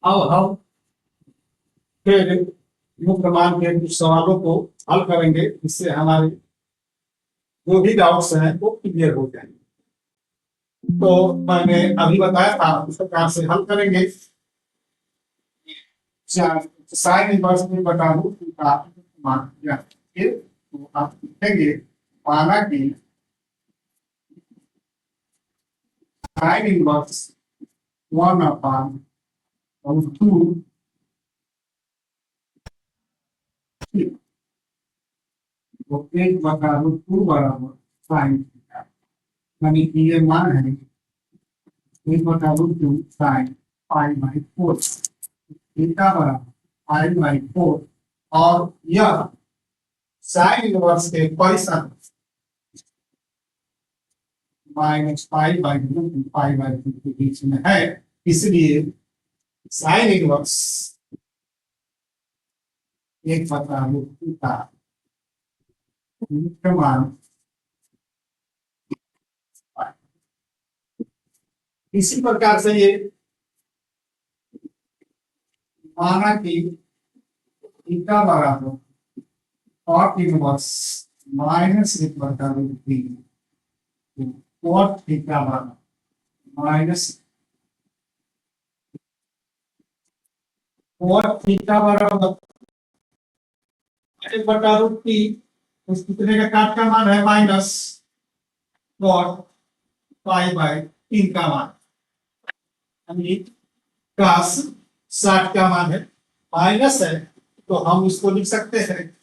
अब हम फिर मुख्य मान के कुछ सवालों को हल करेंगे, जिससे हमारे जो भी डाउट्स हैं वो क्लियर हो जाएंगे। तो मैंने अभी बताया था उस प्रकार से हल करेंगे। साइन इनवर्स में बटा रूट का मान क्या है, तो आप लिखेंगे माना कि साइन इनवर्स 1/2 तो 1/2 बराबर साइन थीटा, यानी कि ये मान है 1/2 साइन π/4 थीटा बराबर π/4 और यह साइन इनवर्स के परिसर -π/2 π/2 के बीच में है, इसलिए साइन इनवर्स 1/2 का मुख्य मान। इसी प्रकार से ये माना कि थीटा बराबर cot इनवर्स -1/3 cot थीटा बराबर माइनस cot थीटा बराबर 1/√3, उस कितने का काट का मान है माइनस cot π/3 का मान, यानी cos 60 का मान है, माइनस है तो हम इसको लिख सकते हैं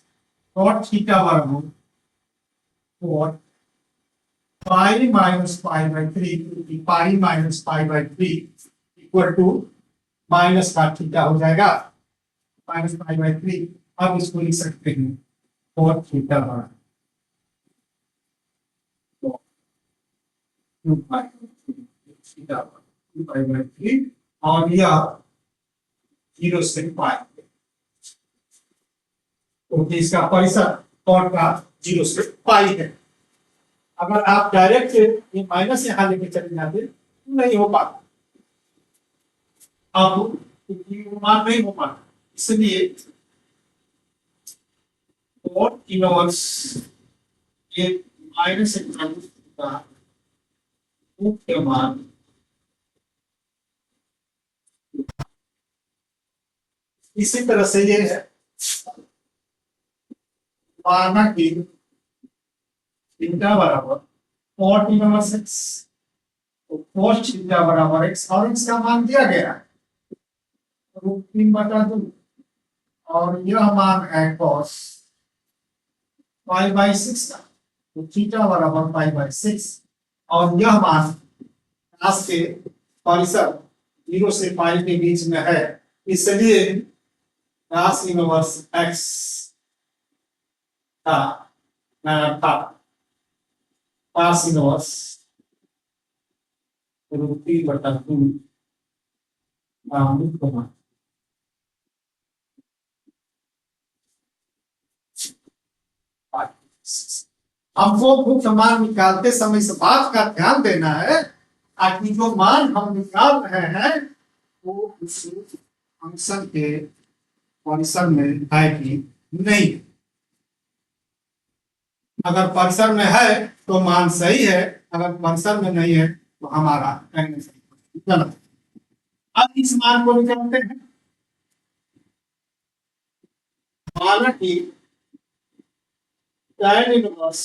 cot थीटा बराबर cot π-π/3 क्योंकि π-π/3 इक्वल टू माइनस का थीटा हो जाएगा -π/3। अब इसको लिख सकते हैं cot थीटा बराबर 2π/3 और यह 0 से पाई, क्योंकि इसका परिसर cot का 0 से पाई है। अगर आप डायरेक्ट ये माइनस यहां लेके चले जाते नहीं हो पाता, अब मान नहीं हो पाता, इसलिए cot इनवर्स ये -1 का मुख्य मान इसी तरह से ये है माना कि थीटा बराबर cot इनवर्स x, तो cos थीटा बराबर x और इसका मान दिया गया है √3/2 और यह मान है cos π/6 का, तो थीटा बराबर π/6 और यह मान cos के परिसर 0 से पाई के बीच में है, इसलिए cos इनवर्स x था cos इनवर्स √3/2 का मुख्य मान। हमको मुख्य मान निकालते समय इस बात का ध्यान देना है कि जो मान हम निकाल रहे हैं वो उस फंक्शन के परिसर में है कि नहीं। अगर परिसर में है तो मान सही है, अगर परिसर में नहीं है तो हमारा कहने सही गलत। अब इस मान को निकालते हैं, माना कि tan इनवर्स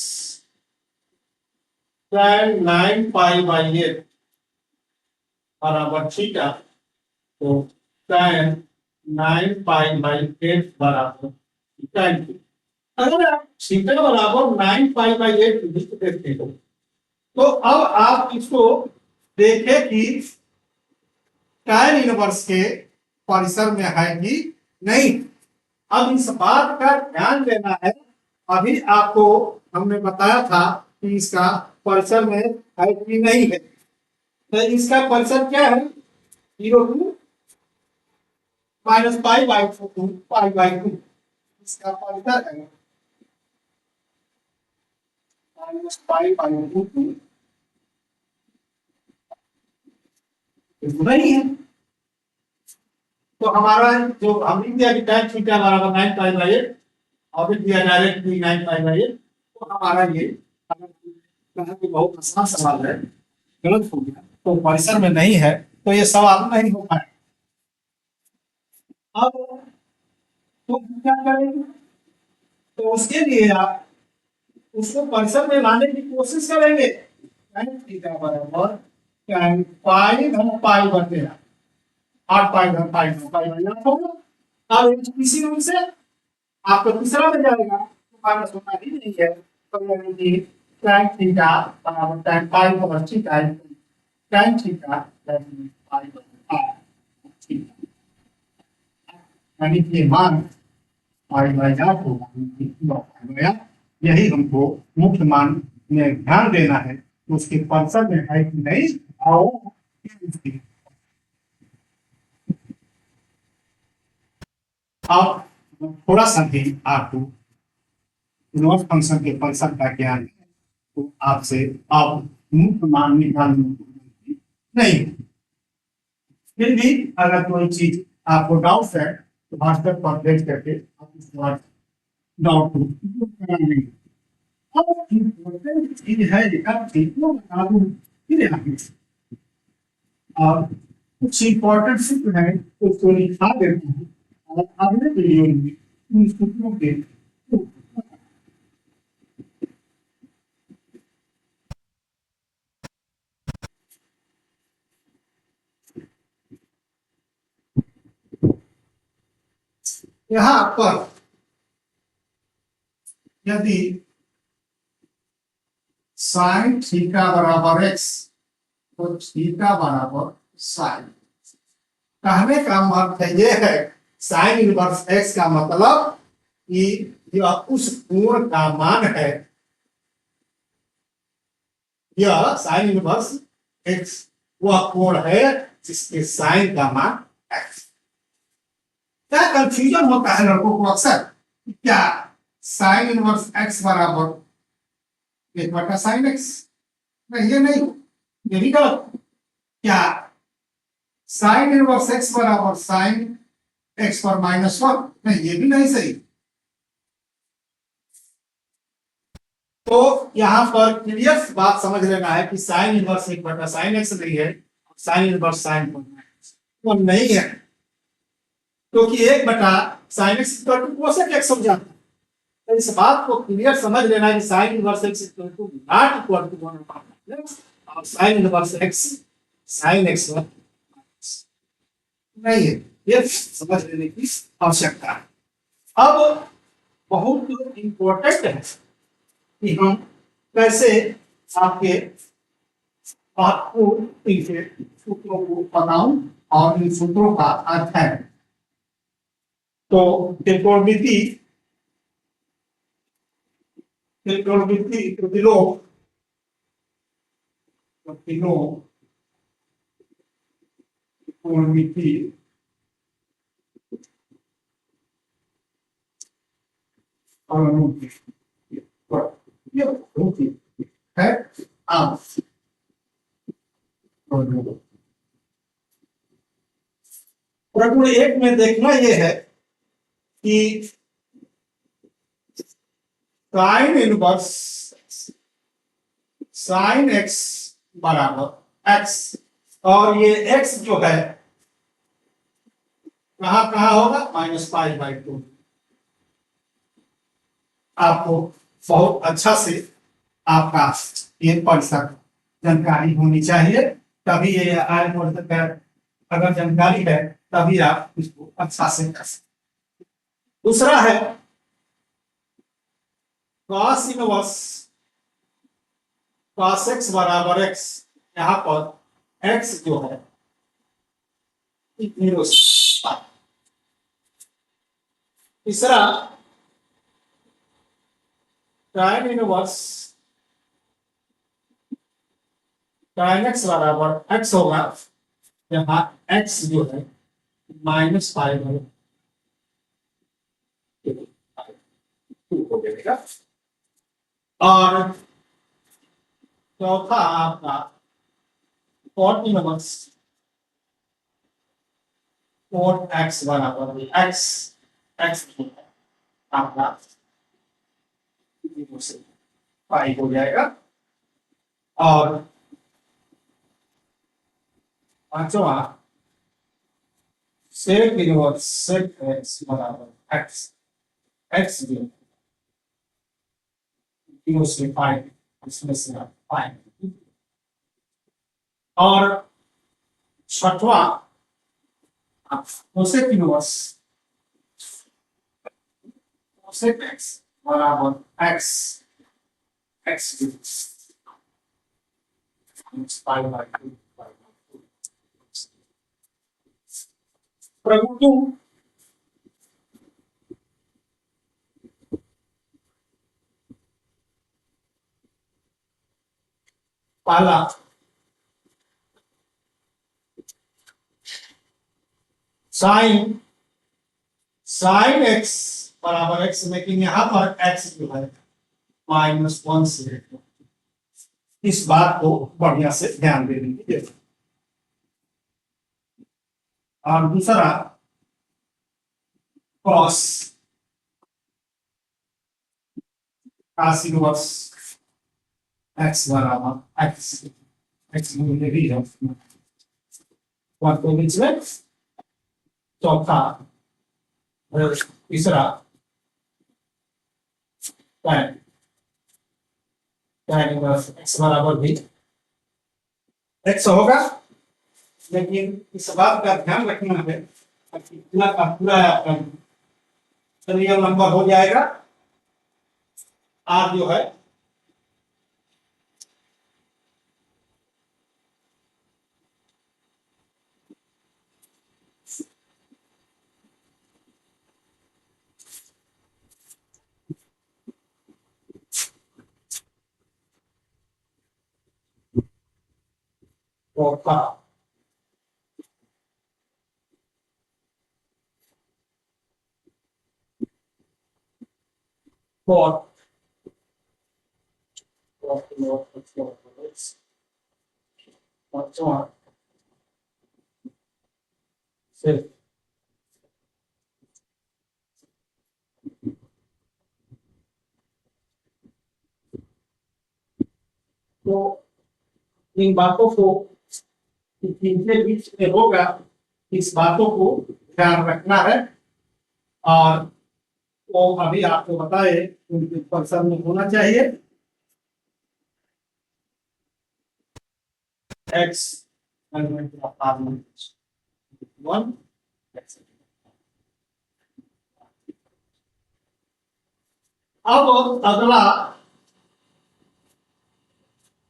tan 9π/8 बराबर थीटा, तो tan 9π/8 बराबर tan। अगर आप थीटा बराबर 9π/8 लिख देते हो तो अब आप इसको देखें कि tan इनवर्स के परिसर में है कि नहीं। अब इस बात का ध्यान देना है, अभी आपको हमने बताया था कि इसका परिसर में है कि नहीं है, तो इसका परिसर क्या है 0 to -π/2 इसका परिसर है -π/2 नहीं है। तो हमारा जो हम लिख दिया कि tan थीटा बराबर 9 पाई बाई 8 और फिर दिया डायरेक्ट 9 पाई बाई 8, तो हमारा ये कहा कि बहुत आसान सवाल है, गलत हो गया तो परिसर में नहीं है, तो ये सवाल नहीं हो पाए। अब तो क्या करेंगे, तो उसके लिए आप उसको परिसर में लाने की कोशिश करेंगे। tan थीटा बराबर tan पाई धन पाई बटेगा 8 पाई धन पाई धन पाई बाई 8 होगा। अब इसी रूप से आपको तीसरा में जाएगा, तो माइनस होना ही नहीं है, तो यानी कि tan थीटा बराबर tan पाई बराबर थीटा tan थीटा पाई बराबर r थीटा, यानी कि मान पाई बाई 8 होगा। यही हमको मुख्य मान में ध्यान देना है, तो उसके परिसर में है कि नहीं आओ। अब थोड़ा सा भी आपको इनवर्स फंक्शन के परिसर का ज्ञान है, तो आपसे अब मुख्य मान निकालने नहीं, फिर भी अगर कोई चीज आपको डाउट है तो व्हाट्सएप पर भेज करके आप उस डाउट को करा लेंगे। अब इम्पोर्टेंट चीज है, एक चीज को बता दूं फिर आगे, और कुछ इम्पोर्टेंट सूत्र है उसको लिखा देता हूँ और अगले वीडियो में उन सूत्रों के यहाँ पर यदि साइन थीटा बराबर एक्स तो थीटा बराबर साइन, कहने का मतलब यह है साइन इनवर्स एक्स का मतलब कि यह उस कोण का मान है, यह साइन इनवर्स एक्स वह कोण है जिसके साइन का मान एक्स। क्या कंफ्यूजन होता है लड़कों को अक्सर, क्या साइन इनवर्स एक्स बराबर 1 बटा साइन एक्स, नहीं ये नहीं, ये भी गलत। क्या साइन इनवर्स एक्स बराबर साइन एक्स पर -1, नहीं ये भी नहीं सही। तो यहां पर क्लियर बात समझ लेना है कि साइन इनवर्स 1 बटा साइन एक्स नहीं है, साइन इनवर्स साइन वो नहीं है, क्योंकि तो 1 बटा sine x equal to cosec x हो जाता है। तो इस बात को क्लियर समझ लेना है कि sine inverse x equal to not equal to 1 बटा एक्स, और sine inverse x sine x नहीं है, ये समझ लेने की आवश्यकता है। अब बहुत इंपॉर्टेंट है कि हम कैसे आपके आपको इनके सूत्रों को बताऊं और इन सूत्रों का अर्थ है। तो त्रिकोणमिति प्रतिलोम त्रिकोणमिति है आप प्रगुण 1 में देखना यह है कि साइन इनवर्स साइन एक्स बराबर एक्स, और ये एक्स जो है कहां कहां होगा -π/2। आपको बहुत अच्छा से आपका ये परिसर जानकारी होनी चाहिए, तभी ये अगर जानकारी है तभी आप इसको अच्छा से कर सकते। दूसरा है cos इनवर्स cos x बराबर x, यहां पर x जो है 0। तीसरा tan इनवर्स tan x बराबर x होगा, यहाँ x जो है -π/2 हो जाएगा। और चौथा आपका cot इनवर्स कोट एक्स बराबर एक्स एक्स आपका पाई हो जाएगा। और पांचवा सेक इनवर्स सेक एक्स बराबर एक्स एक्स से पाई, इसमें से आप पाई। और छठवा कोसेक इनवर्स कोसेक एक्स बराबर एक्स एक्स पाई बाय 2 प्रगुण 2 पहला साइन साइन एक्स बराबर एक्स, लेकिन यहां पर एक्स जो है -1 से, इस बात को बढ़िया से ध्यान देने की जरूरत। और दूसरा कॉस कॉस इनवर्स एक्स बराबर एक्स एक्स मूल्य भी है वन के बीच में। चौथा तीसरा tan tan इनवर्स एक्स बराबर भी एक्स होगा, लेकिन इस बात का ध्यान रखना है कि पूरा का पूरा आपका रियल नंबर हो जाएगा। आर जो है चौथा फोर्थ पांचवा सिर्फ तो इन बातों को इनके बीच में होगा, इस बातों को ध्यान रखना है। और वो अभी आपको बताए उनके परिसर में होना चाहिए एक्स वन। अब अगला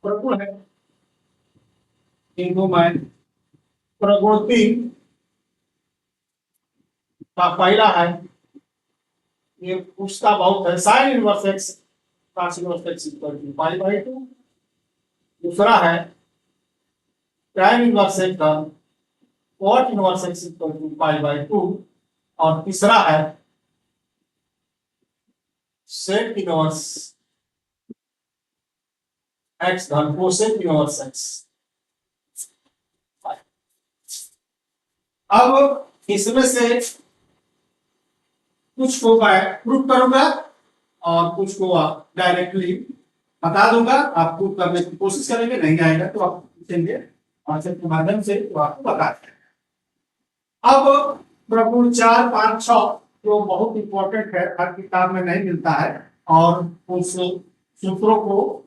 प्रगुण है, इनको मैं प्रगुण 3 का पहला है, ये पूछता बहुत है, sine inverse x cos inverse x equal to pi by 2। दूसरा है tan इनवर्स एक्स का cot inverse x equal to pi by 2। और तीसरा है sec इनवर्स एक्स धन cosec इनवर्स एक्स। अब इसमें से कुछ को मैं प्रूफ करूंगा और कुछ को आप डायरेक्टली बता दूंगा। आप प्रूफ करने की कोशिश करेंगे, नहीं आएगा तो आप पूछेंगे आंसर के माध्यम से, तो आपको बता देंगे। अब प्रगुण 4, 5, 6 जो बहुत इंपॉर्टेंट है, हर किताब में नहीं मिलता है, और उस सूत्रों को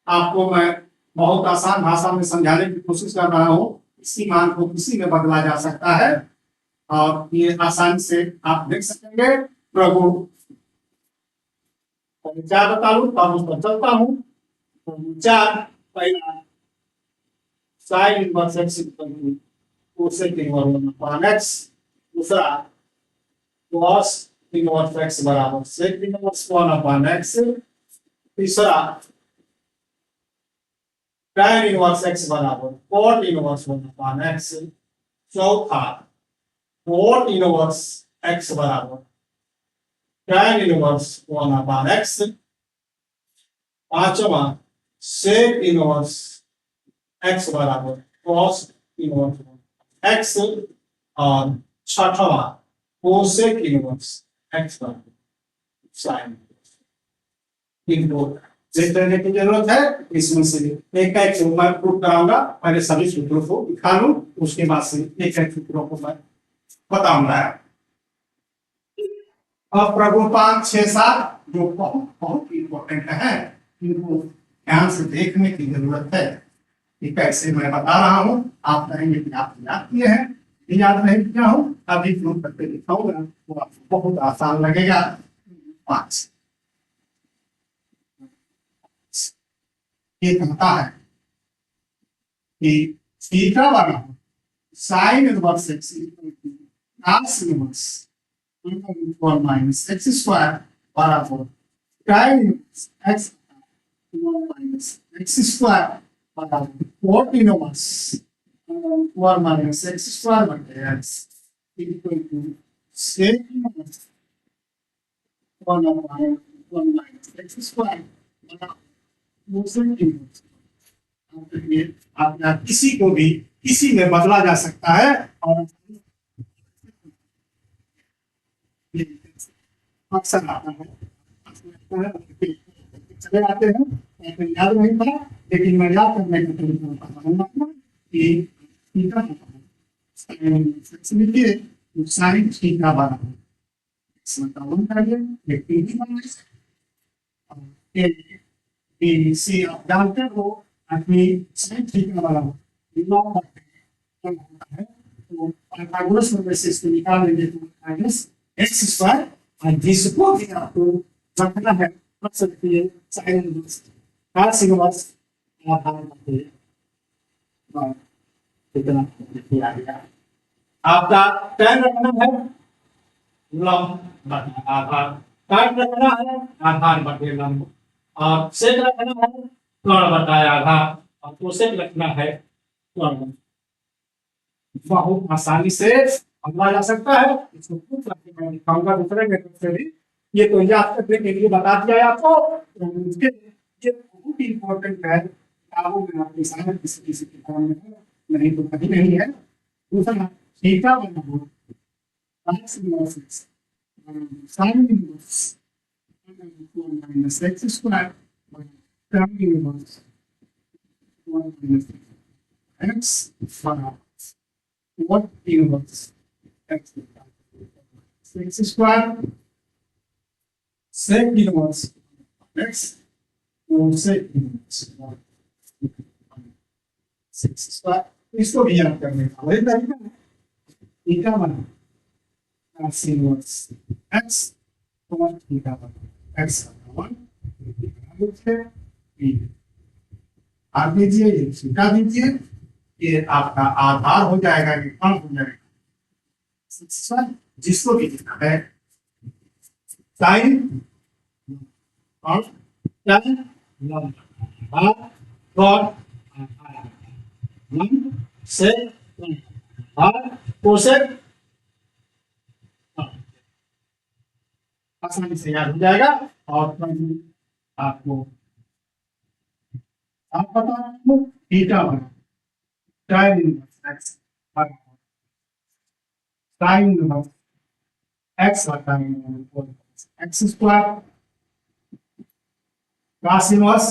आपको मैं बहुत आसान भाषा में समझाने की कोशिश कर रहा हूँ। इसी मान को किसी में बदला जा सकता है और ये आसानी से आप देख सकेंगे। प्रभु 4 बता लू तब उस पर चलता हूँ। 4 पहला sine inverse x equal to cosec inverse x. दूसरा कॉस इनवर्स एक्स बराबर सेक इनवर्स 1 एक्स। तीसरा tan इनवर्स एक्स बराबर cot इनवर्स 1 एक्स। चौथा cot इनवर्स एक्स बराबर tan इनवर्स 1 एक्स। पांचवा sec इनवर्स एक्स बराबर cos इनवर्स एक्स। और छठवां कोसेक इनवर्स एक्स साइन इनको जिस तरह की जरूरत है इसमें से एक का एक मैं प्रूव कराऊंगा। पहले सभी सूत्रों को दिखा लूं, उसके बाद से एक एक सूत्रों को मैं बताऊंगा। अब प्रभुपाद 6-7 जो बहुत बहुत इंपॉर्टेंट है, इनको ध्यान से देखने की जरूरत है कि कैसे मैं बता रहा हूं। आप कहेंगे कि आप याद किए हैं, याद नहीं किया हूं, अभी प्रूव करके दिखाऊंगा, वो आपको बहुत आसान लगेगा। 5 ये कहता है कि थीटा वाला sine inverse x cos inverse one minus x square बराबर tan inverse x one minus x square बराबर cot inverse one minus x square बटे x equal to sec inverse one minus x square बराबर cosec inverse. आप किसी को भी किसी में बदला जा सकता है और अक्सर आता है चले आते हैं, याद नहीं था, लेकिन मैं याद करने का तरीका बताऊंगा कि थीटा लिखिए तो साइन थीटा बराबर x बटा 1 करिए, एक टी बी सी आप जानते हो अपनी साइन थीटा बराबर लॉग होता है, तो पाइथागोरस में से इसको निकाल लेंगे तो माइनस एक्स स्क्वायर, और जिसको भी आपको रखना है रख सकते हैं साइन इनवर्स cos इनवर्स आधार बटे कितना दिया गया। आपका tan रखना है लंब बटे आधार, cot रखना है आधार बटे लंब, और sec रखना है कर्ण बटा आधार, और cosec रखना है कर्ण। बहुत आसानी से समझा जा सकता है, इसको प्रूफ करके मैं दिखाऊंगा दूसरे मेथड से भी। ये तो याद करने के लिए बता दिया है आपको, इसके ये बहुत इंपॉर्टेंट है किताबों में, आपके सामने किसी किसी किताब में है, नहीं तो कहीं नहीं है। दूसरा थीटा बराबर cos inverse sin inverse minus x square tan inverse 1 minus x बराबर what inverse x square sec inverse x cosec inverse square. इसको भी याद करने का वही तरीका है, थीटा बना cos इनवर्स x और थीटा बना x बराबर 1 आप दीजिए, ये थीटा दीजिए, ये आपका आधार हो जाएगा कि कम हो जाएगा, जिसको भी लिखना है साइन और tan लंब cot लंब sec और cosec आसानी से याद हो जाएगा। और आपको आप पता थीटा बना tan इनवर्स x बराबर sin इनवर्स x बटा x square cos inverse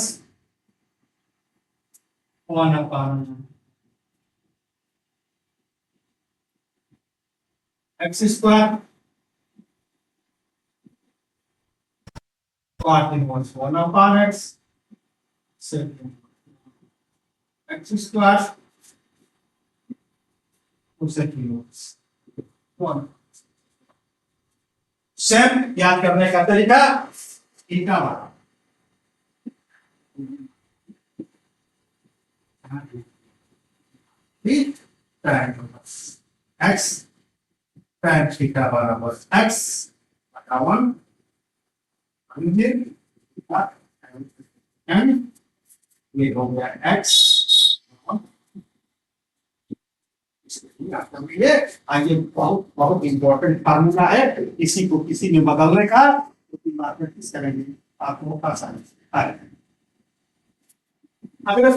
1 upon x square cot inverse 1 upon x sec x square cosec inverse 1। Same याद करने का तरीका थीटा वाला ठीक, tan x tan थीटा बराबर x बटा 1 ये हो गया x। आगे बहुत बहुत इंपॉर्टेंट फार्मूला है, इसी को किसी में बदलने का तो मैथमेटिक्स करेंगे आपको आसानी से आएगा। अगले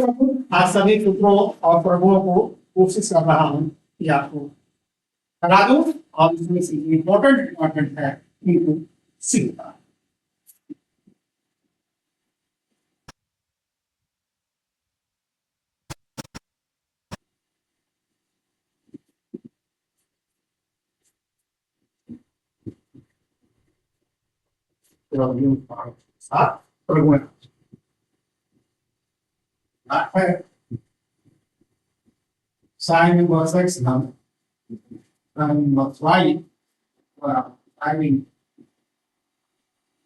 आज सभी सूत्रों और प्रगुणों को कोशिश कर रहा हूं कि आपको करा दूं। और इसमें से इम्पोर्टेंट है इनटू सिग्मा। सात प्रगुण है sin inverse x हम sin inverse y I mean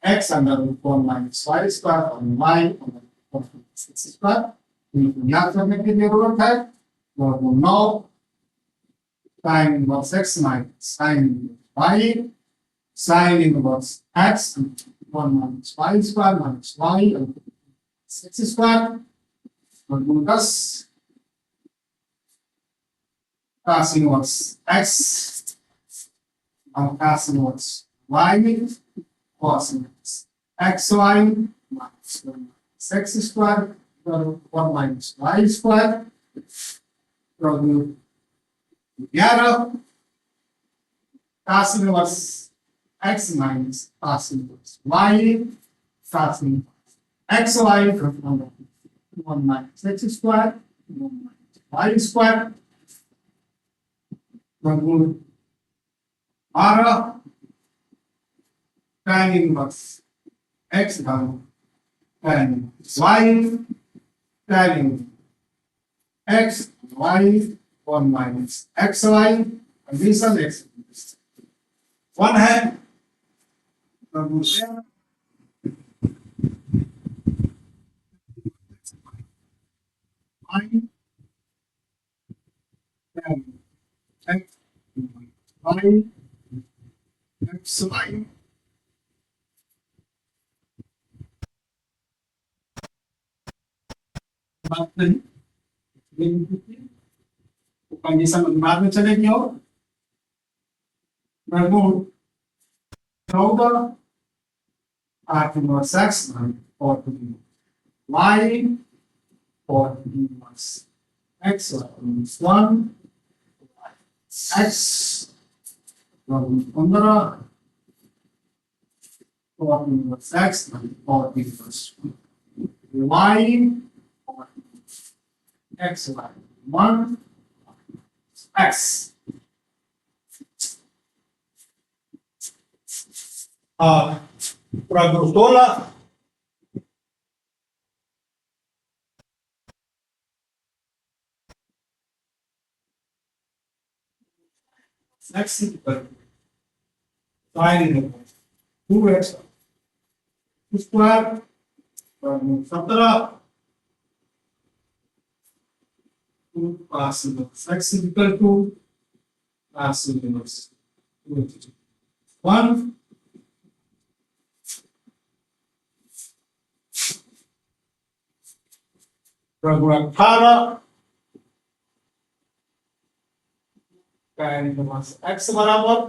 x under root 1 minus y square और y under root 1 minus x square याद करने की जरूरत है और वो 9 sin inverse x minus sin inverse y sin inverse x 1 minus y square minus y under x square और वो 10 cos inverse x और cos inverse y cos inverse xy minus 1 minus x square or 1 minus y square from 11 cos inverse x minus cos inverse y cos inverse xy from 1 minus x square 1 minus y square from 12 tan inverse x down tan y tan x y 1 minus xy addition x 1 है y tan x y xy बात नहीं condition बाद में चलेगी और वर्गमूल 14 8 inverse x और y और इनवर्स x minus 1 x वर्गमूल 15 और इनवर्स x और इनवर्स y और x y 1 x प्रगुण 16 x equal sin 2x square 17 cos inverse x equal to cos inverse 1 प्रगुण 18 tan inverse x बराबर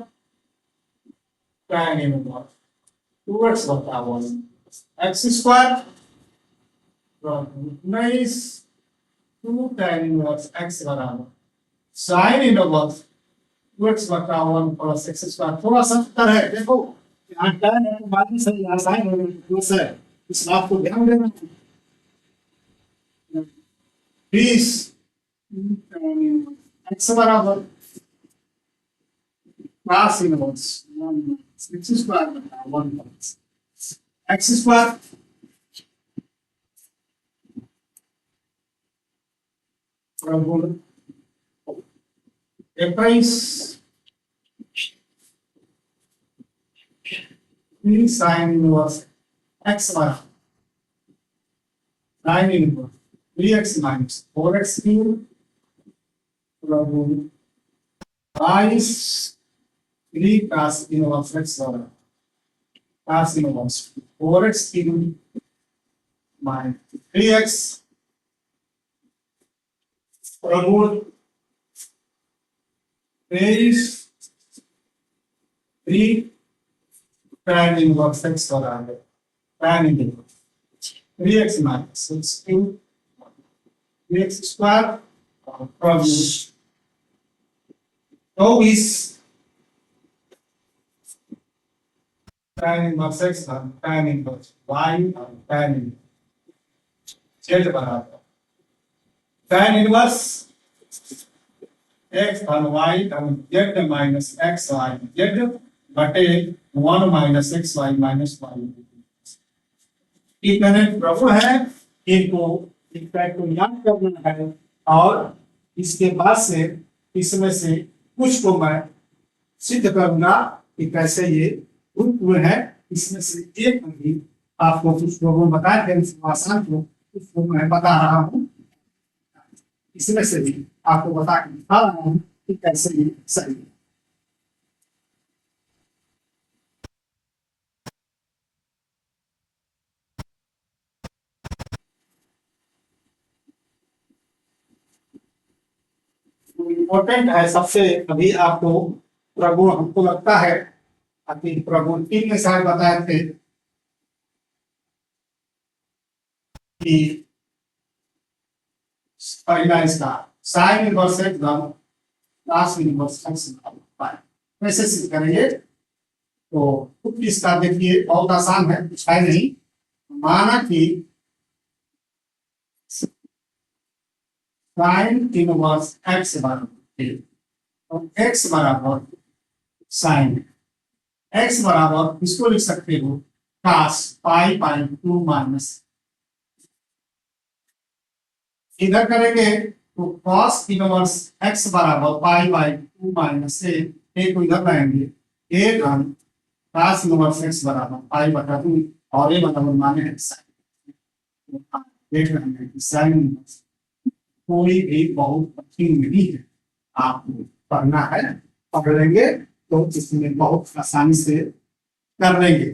tan inverse 2x बटा 1 x square 19 2 tan inverse x बराबर sin inverse 2x बटा 1 plus x square थोड़ा सा अंतर है देखो यहाँ tan है तो बाद में सही यहाँ sin हो प्लस है इस बात को ध्यान देना 20 tan inverse x बराबर cos inverse 1 x square बटा 1 plus x square प्रगुण 21 sin inverse x बराबर sin inverse 3x minus 4x cube प्रगुण 22 3 cos inverse x बराबर cos inverse 4x cube minus 3x प्रगुण 23 3 tan inverse x बराबर tan inverse 3x minus 6 cube 3x square प्रगुण 24 tan inverse x धन tan inverse y और tan inverse z बराबर tan inverse x धन y धन z minus x y z बटे 1 minus x y minus y equivalent problem है। इनको एक फैक्ट को याद करना है और इसके बाद से इसमें से कुछ को मैं सिद्ध करूंगा कि कैसे ये रूप है। इसमें से एक भी आपको कुछ प्रॉब्लम बताए थे आसान को कुछ को मैं बता रहा हूँ। इसमें से भी आपको बता के दिखा रहा हूँ कि कैसे ये सही है। इम्पोर्टेंट है सबसे अभी आपको प्रगुण हमको लगता है अति प्रगुण 3 में शायद बताए थे कि पहला इसका साइन इनवर्स एक्स धन cos इनवर्स एक्स कैसे सिद्ध करेंगे। तो खुद इसका देखिए बहुत आसान है, कुछ है नहीं। माना कि साइन इनवर्स एक्स बराबर तो एक्स बराबर साइन एक्स बराबर इसको लिख सकते हो cos पाई बाई 2 माइनस इधर करेंगे तो cos इनवर्स x बराबर पाई बाई 2 माइनस ए को इधर लाएंगे ए धन cos इनवर्स x बराबर पाई बटा 2 और ए बराबर माने है साइन। देख रहे हैं कि साइन इनवर्स कोई भी बहुत कठिन नहीं है, आपको पढ़ना है, पढ़ लेंगे तो इसमें बहुत आसानी से कर लेंगे।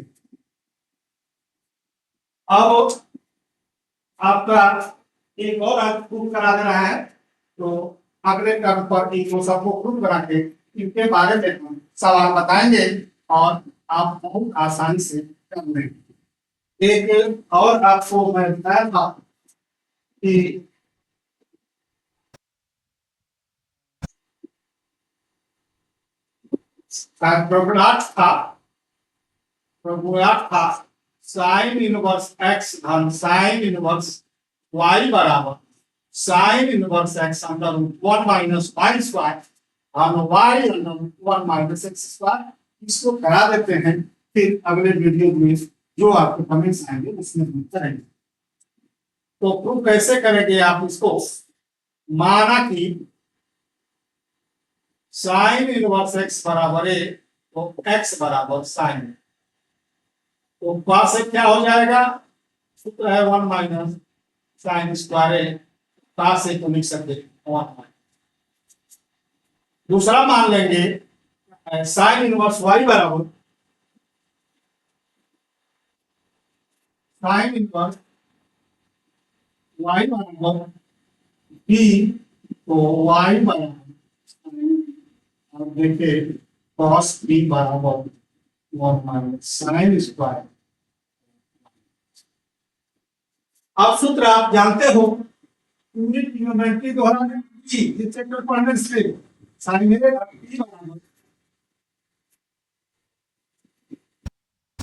अब आपका एक और प्रूफ करा दे रहा है तो अगले टर्म पर इनको सबको प्रूफ करा के इनके बारे में हम सवाल बताएंगे और आप बहुत आसानी से कर लेंगे। एक और आपको मैं बताया था कि प्रगुणार्थ था साइन इनवर्स एक्स धन साइन इनवर्स y बराबर sine inverse x under root 1 minus y square धन y under root 1 minus x square. इसको करा देते हैं, फिर अगले वीडियो में जो आपको कमेंट्स आएंगे उसमें हम करेंगे। तो प्रूफ कैसे करेंगे आप इसको। माना कि साइन इनवर्स x बराबर है तो x बराबर साइन तो पास से क्या हो जाएगा, सूत्र है 1 माइनस साइन स्क्वायर पास से तो लिख सकते 1। दूसरा मान लेंगे साइन इनवर्स y बराबर साइन इनवर्स y बराबर b तो y बराबर और देखिए cos b बराबर 1 माइनस साइन स्क्वायर। अब सूत्र आप जानते हो यूनिट ट्रिग्नोमेट्री द्वारा ये चैप्टर पढ़ने से साइन ए बराबर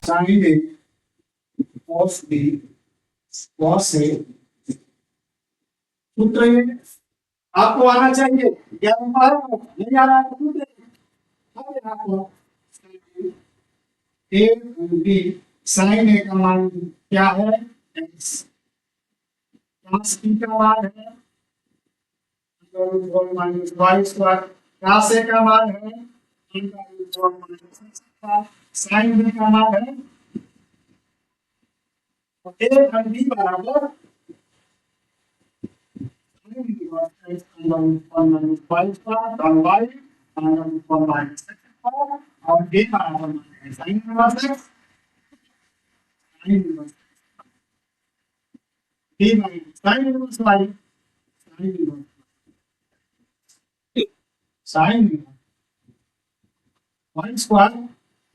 sign A cos b cos a सूत्र ये आपको आना चाहिए। क्या नहीं आ रहा है तो आपको ए बी साइन ए का मान क्या है x cos b का मान है √1 minus y square cos a का मान है √1 minus x square sin b का मान है तो a धन b बराबर √1 माइनस y स्क्वायर धन y √1 माइनस x स्क्वायर और a बराबर है sin inverse x sin inverse b minus sin inverse y sin inverse sin y square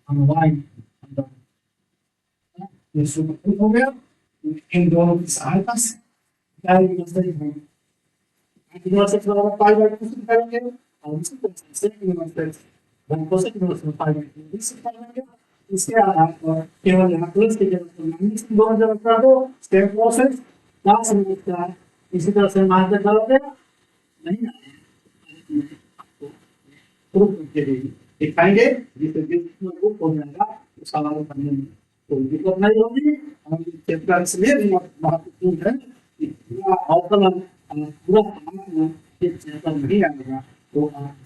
और y ये सूत्र हो गया। इन दोनों की सहायता से क्या इनवर्स x बराबर पाई बाई 2 से करेंगे और इसी तरह से inverse x 1 cosec inverse pi by 2 से करेंगे इसके आधार पर केवल यहाँ प्लस की जगह पर माइनस की दोनों जगह कर दो, सेम प्रोसेस क्या समझता है। इसी तरह से मान के चलोगे नहीं आया आपको प्रूफ करके देगी दिखाएंगे, जिससे प्रूफ हो जाएगा तो सवाल करने में कोई दिक्कत नहीं होगी। और ये चैप्टर इसलिए भी महत्वपूर्ण है कि पूरा अवकलन पूरा ये चैप्टर नहीं आएगा तो आप